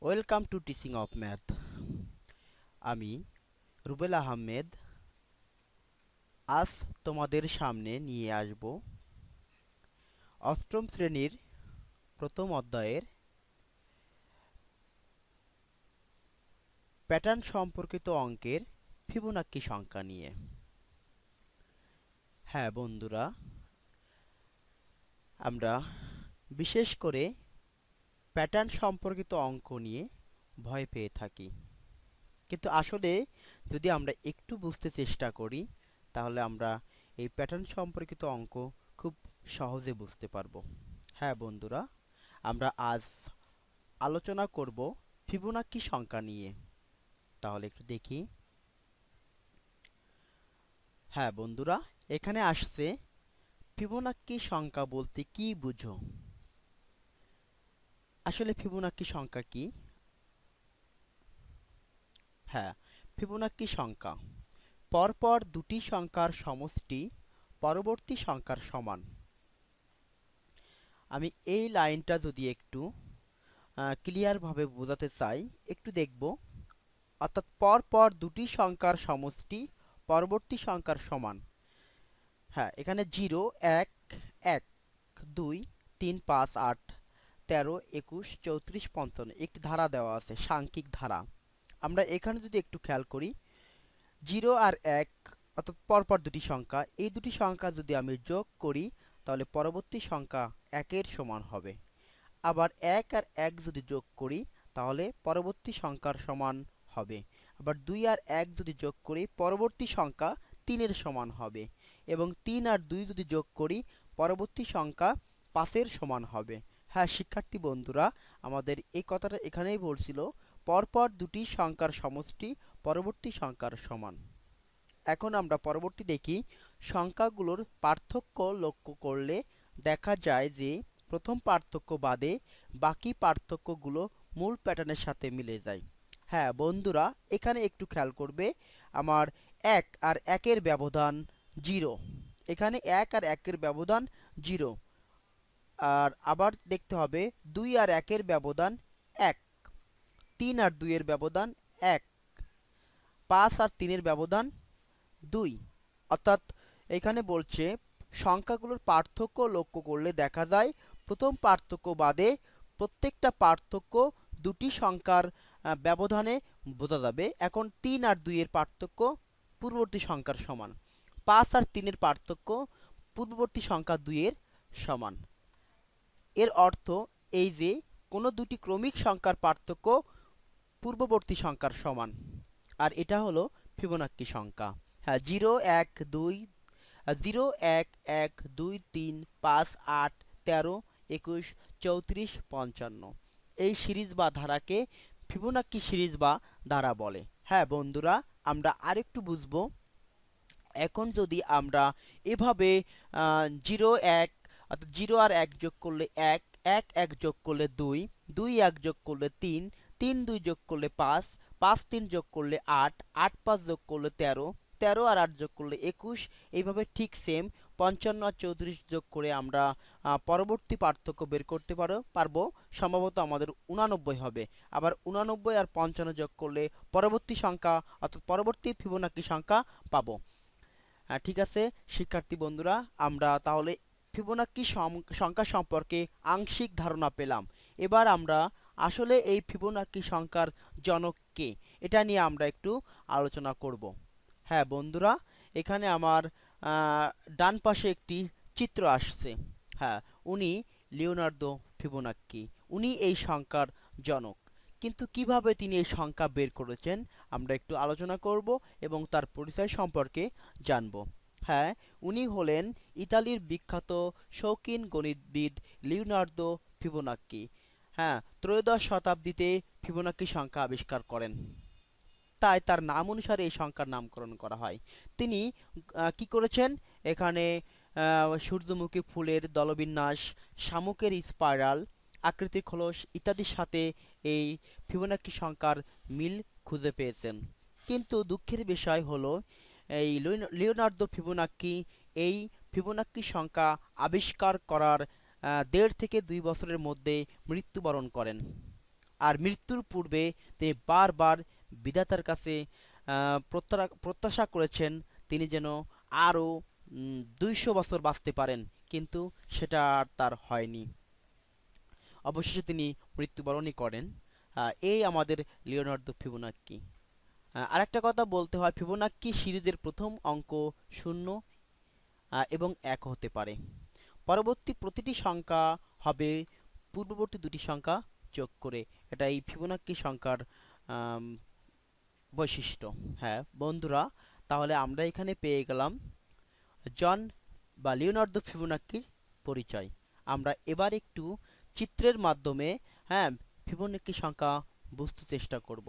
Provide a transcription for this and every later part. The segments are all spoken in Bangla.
Welcome to teaching of math. আমি রুবেল আহমেদ আজ তোমাদের সামনে নিয়ে আসব অষ্টম শ্রেণীর প্রথম অধ্যায়ের প্যাটার্ন সম্পর্কিত অঙ্কের ফিবোনাক্কি সংখ্যা নিয়ে। হ্যাঁ বন্ধুরা, আমরা বিশেষ করে প্যাটার্ন সম্পর্কিত অঙ্ক নিয়ে ভয় পেয়ে থাকি, কিন্তু আসলে যদি আমরা একটু বুঝতে চেষ্টা করি তাহলে আমরা এই প্যাটার্ন সম্পর্কিত অঙ্ক খুব সহজে বুঝতে পারবো। হ্যাঁ বন্ধুরা, আমরা আজ আলোচনা করব ফিবোনাক্কি সংখ্যা নিয়ে। তাহলে একটু দেখি। হ্যাঁ বন্ধুরা, এখানে আসছে ফিবোনাক্কি সংখ্যা বলতে কি বুঝো। আসলে ফিবোনাক্কি সংখ্যা কি? হ্যাঁ, ফিবোনাক্কি সংখ্যা পরপর দুটি সংখ্যার সমষ্টি পরবর্তী সংখ্যার সমান। আমি এই লাইনটা যদি একটু ক্লিয়ারভাবে বোঝাতে চাই, একটু দেখব। অর্থাৎ পরপর দুটি সংখ্যার সমষ্টি পরবর্তী সংখ্যার সমান। হ্যাঁ, এখানে 0, 1, 1, 2, 3, 5, 8, 13, 21, 34, 55 একটি ধারা দেওয়া আছে, সাংখ্যিক ধারা। আমরা এখানে যদি একটু খেয়াল করি, 0 আর 1 অর্থাৎ পরপর দুটি সংখ্যা, এই দুটি সংখ্যা যদি আমি যোগ করি তাহলে পরবর্তী সংখ্যা 1 এর সমান হবে। আবার 1 আর 1 যদি যোগ করি তাহলে পরবর্তী সংখ্যার সমান হবে। আবার 2 আর 1 যদি যোগ করি পরবর্তী সংখ্যা 3 এর সমান হবে। এবং 3 আর 2 যদি যোগ করি পরবর্তী সংখ্যা 5 এর সমান হবে। হ্যাঁ শিক্ষার্থী বন্ধুরা, আমাদের এই কথাটা এখানেই বলছিল, পরপর দুটি সংখ্যার সমষ্টি পরবর্তী সংখ্যার সমান। এখন আমরা পরবর্তী দেখি, সংখ্যাগুলোর পার্থক্য লক্ষ্য করলে দেখা যায় যে প্রথম পার্থক্য বাদে বাকি পার্থক্যগুলো মূল প্যাটার্নের সাথে মিলে যায়। হ্যাঁ বন্ধুরা, এখানে একটু খেয়াল করবে, আমার 1 আর 1 এর ব্যবধান 0, এখানে 1 আর 1 এর ব্যবধান 0। আর আবার দেখতে হবে 2 আর 1 এর ব্যবধান 1, 3 আর 2 এর ব্যবধান 1, 5 আর 3 এর ব্যবধান 2। অর্থাৎ এখানে বলছে সংখ্যাগুলোর পার্থক্য লক্ষ্য করলে দেখা যায় প্রথম পার্থক্য বাদে প্রত্যেকটা পার্থক্য দুটি সংখ্যার ব্যবধানে বোঝা যাবে। এখন 3 আর 2 এর পার্থক্য পূর্ববর্তী সংখ্যার সমান, 5 আর 3 এর পার্থক্য পূর্ববর্তী সংখ্যা 2 এর সমান। এর অর্থ এই যে কোনো দুটি ক্রমিক সংখ্যার পার্থক্য পূর্ববর্তী সংখ্যার সমান। আর এটা হলো ফিবোনাক্কি সংখ্যা। হ্যাঁ, 0, 1, 2, 0, 1, 1, 2, 3, 5, 8, 13, 21, 34, 55 এই সিরিজ বা ধারাকে ফিবোনাক্কি সিরিজ বা ধারা বলে। হ্যাঁ বন্ধুরা, আমরা আরেকটু বুঝবো। এখন যদি আমরা এভাবে 0, 1 অর্থাৎ 0 আর 1 যোগ করলে 1, 1, 1 যোগ করলে 2, 2, 1 যোগ করলে 3, 3, 2 যোগ করলে 5, 5, 3 যোগ করলে 8, 8, 5 যোগ করলে 13, 13 আর 8 যোগ করলে 21। এইভাবে ঠিক সেম 55 আর 34 যোগ করে আমরা পরবর্তী পার্থক্য বের করতে পারবো। সম্ভবত আমাদের 89 হবে। আবার 89 আর 55 যোগ করলে পরবর্তী সংখ্যা অর্থাৎ পরবর্তী ফিবোনাক্কি সংখ্যা পাবো। ঠিক আছে শিক্ষার্থী বন্ধুরা, আমরা তাহলে ফিবোনাক্কি সংখ্যা সম্পর্কে আংশিক ধারণা পেলাম। এবার আমরা আসলে এই ফিবোনাক্কি সংখ্যার জনক কে, এটা নিয়ে আমরা একটু আলোচনা করব। হ্যাঁ বন্ধুরা, এখানে আমার ডান পাশে একটি চিত্র আসছে। হ্যাঁ, উনি লিওনার্দো ফিবোনাক্কি, উনি এই সংখ্যার জনক। কিন্তু কিভাবে তিনি এই সংখ্যা বের করেছেন আমরা একটু আলোচনা করব এবং তার পরিচয় সম্পর্কে জানব। হ্যাঁ, উনি হলেন ইতালির বিখ্যাত শৌখিন গণিতবিদ লিওনার্দো ফিবোনাক্কি। হ্যাঁ, ত্রয়োদশ শতাব্দীতে ফিবোনাক্কি সংখ্যা আবিষ্কার করেন, তাই তার নাম অনুসারে এই সংখ্যার নামকরণ করা হয়। তিনি কি করেছেন, এখানে সূর্যমুখী ফুলের দলবিন্যাস, শামুকের স্পাইরাল, আকৃতির খোলস ইত্যাদির সাথে এই ফিবোনাক্কি সংখ্যার মিল খুঁজে পেয়েছেন। কিন্তু দুঃখের বিষয় হলো এই লিওনার্দো ফিবোনাক্কি এই ফিবোনাক্কি সংখ্যা আবিষ্কার করার 1.5 থেকে 2 বছরের মধ্যে মৃত্যুবরণ করেন। আর মৃত্যুর পূর্বে তিনি বারবার বিধাতার কাছে প্রত্যাশা করেছেন তিনি যেন আরও 200 বছর বাঁচতে পারেন, কিন্তু সেটা আর তার হয়নি। অবশেষে তিনি মৃত্যুবরণই করেন। এই আমাদের লিওনার্দো ফিবোনাক্কি। আরেকটা কথা বলতে হয়, ফিবোনাক্কি সিরিজের প্রথম অঙ্ক 0 এবং 1 হতে পারে। পরবর্তী প্রতিটি সংখ্যা হবে পূর্ববর্তী দুটি সংখ্যা যোগ করে। এটা এই ফিবোনাক্কি সংখ্যার বৈশিষ্ট্য। হ্যাঁ বন্ধুরা, তাহলে আমরা এখানে পেয়ে গেলাম জন বা লিওনার্দো ফিবোনাক্কির পরিচয়। আমরা এবার একটু চিত্রের মাধ্যমে ফিবোনাক্কি সংখ্যা বুঝতে চেষ্টা করব।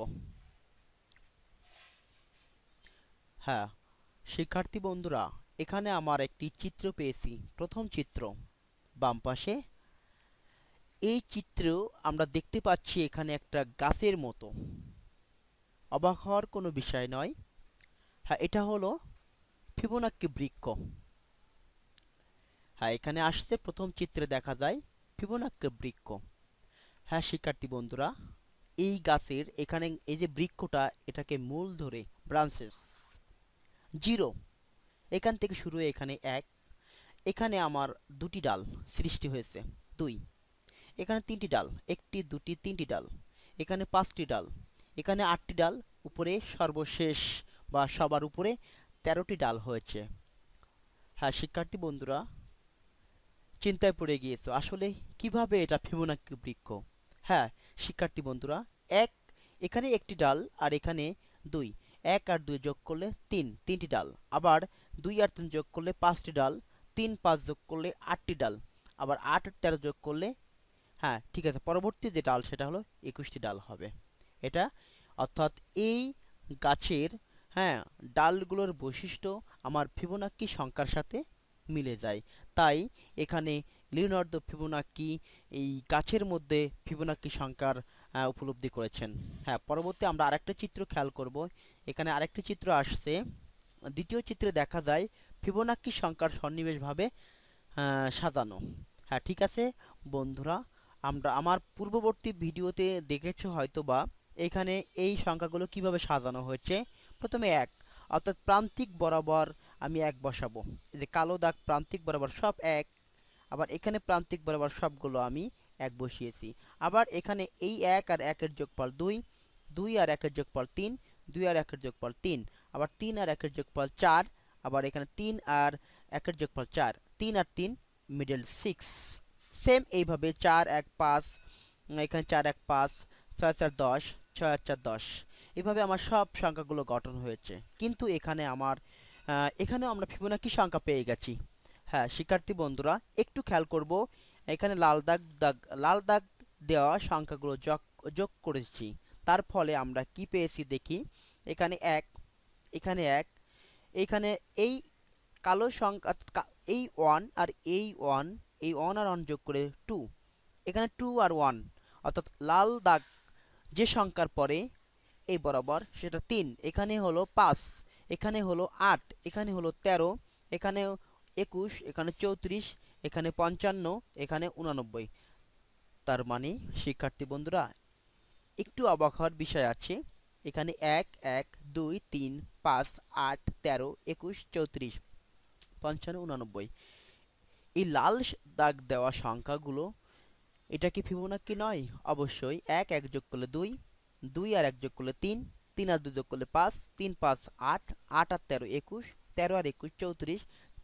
হ্যাঁ শিক্ষার্থী বন্ধুরা, এখানে আমার একটি চিত্র পেয়েছি। প্রথম চিত্র বাম পাশে। এই চিত্রেও আমরা দেখতে পাচ্ছি এখানে একটা গাছের মতো। অবাক হওয়ার কোনো বিষয় নয়। হ্যাঁ, এটা হলো ফিবোনাক্কি বৃক্ষ। হ্যাঁ, এখানে আসছে প্রথম চিত্রে দেখা যায় ফিবোনাক্কি বৃক্ষ। হ্যাঁ শিক্ষার্থী বন্ধুরা, এই গাছের এখানে এই যে বৃক্ষটা, এটাকে মূল ধরে ব্রাঞ্চেস 0, এখান থেকে শুরু হয়ে এখানে 1, এখানে আমার দুটি ডাল সৃষ্টি হয়েছে 2, এখানে 3টি ডাল, 1টি 2টি 3টি ডাল, এখানে 5টি ডাল, এখানে 8টি ডাল, উপরে সর্বশেষ বা সবার উপরে 13টি ডাল হয়েছে। হ্যাঁ শিক্ষার্থী বন্ধুরা, চিন্তায় পড়ে গিয়েছো আসলে কিভাবে এটা ফিবোনাক্কি বৃক্ষ। হ্যাঁ শিক্ষার্থী বন্ধুরা, এখানে একটি ডাল আর এখানে 2, 1 আর 2 যোগ করলে 3টি ডাল, আবার 2 আর 3 যোগ করলে 5টি ডাল, 3 5 যোগ করলে 8টি ডাল, আবার 8 আর 13 যোগ করলে ঠিক আছে, পরবর্তী যে ডাল সেটা হলো 21টি ডাল হবে। এটা অর্থাৎ এই গাছের ডালগুলোর বৈশিষ্ট্য আমার ফিবোনাক্কি সংখ্যার সাথে মিলে যায়। তাই এখানে লিওনার্দো ফিবোনাক্কি এই গাছের মধ্যে ফিবোনাক্কি সংখ্যার উপলব্ধি করেছেন। পরবর্তী আমরা আরেকটা চিত্র খেয়াল করব। এখানে আরেকটি চিত্র আসছে। দ্বিতীয় চিত্রে দেখা যায় ফিবোনাক্কি সংখ্যার সন্নিবেশভাবে সাজানো। ঠিক আছে বন্ধুরা, আমার পূর্ববর্তী ভিডিওতে দেখেছো হয়তোবা এখানে এই সংখ্যাগুলো কিভাবে সাজানো হয়েছে। প্রথমে 1, অর্থাৎ প্রান্তিক বরাবর আমি 1 বসাবো। এই যে কালো দাগ প্রান্তিক বরাবর সব 1, আবার এখানে প্রান্তিক বরাবর সবগুলো আমি 1 বসিয়েছি। আবার এখানে এই 1 আর 1 এর যোগফল 2, 2 আর 1 এর যোগফল 3, 2 আর 1 এর যোগফল 3, আবার 3 আর 1 এর যোগফল 4, আবার এখানে 3 আর 1 এর যোগফল 4, 3 আর 3 মিডল 6। সেম এইভাবে 4 1 5, এখানে 4 1 5, 6 4 10, 6 আর 4 10, এভাবে আমার সব সংখ্যাগুলো গঠন হয়েছে। কিন্তু এখানেও আমরা ফিবোনাক্কি সংখ্যা পেয়ে গেছি। হ্যাঁ শিক্ষার্থী বন্ধুরা, একটু খেয়াল করব, এখানে লাল দাগ দেওয়া সংখ্যাগুলো যোগ করেছি। তার ফলে আমরা কি পেয়েছি দেখি। এখানে 1, এখানে 1, এখানে এই কালো সংখ্যা এই 1 আর এই 1, এই 1 আর 1 যোগ করে 2, এখানে 2 আর 1, অর্থাৎ লাল দাগ যে সংখ্যার পরে এই বরাবর সেটা 3, এখানে হলো 5, এখানে হলো 8, এখানে হলো 13, এখানে 21, এখানে 34, এখানে 55, এখানে 89। তার মানে শিক্ষার্থী বন্ধুরা, একটু অবাক হওয়ার বিষয় আছে। এখানে 1 1 2 3 5 8 13 21 34 55 89, এই লাল দাগ দেওয়া সংখ্যাগুলো এটা কি ফিবোনাক্কি নয়? অবশ্যই। 1 1 যোগ করলে 2, 2 আর 1 যোগ করলে 3, 3 আর 2 যোগ করলে 5, 3 5 8, 8 আর 13 21, 13 আর 21 34,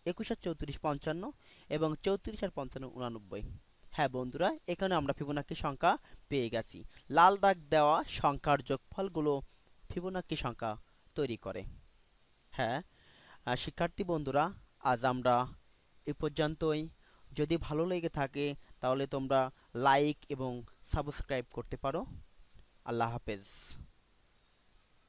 21 আর 34 55, এবং 34 আর 55 89। হ্যাঁ বন্ধুরা, এখানে আমরা ফিবোনাক্কি সংখ্যা পেয়ে গেছি। লাল দাগ দেওয়া সংখ্যার যোগফলগুলো ফিবোনাক্কি সংখ্যা তৈরি করে। হ্যাঁ শিক্ষার্থী বন্ধুরা, আজ আমরা এ পর্যন্তই। যদি ভালো লেগে থাকে তাহলে তোমরা লাইক এবং সাবস্ক্রাইব করতে পারো। আল্লাহ হাফেজ।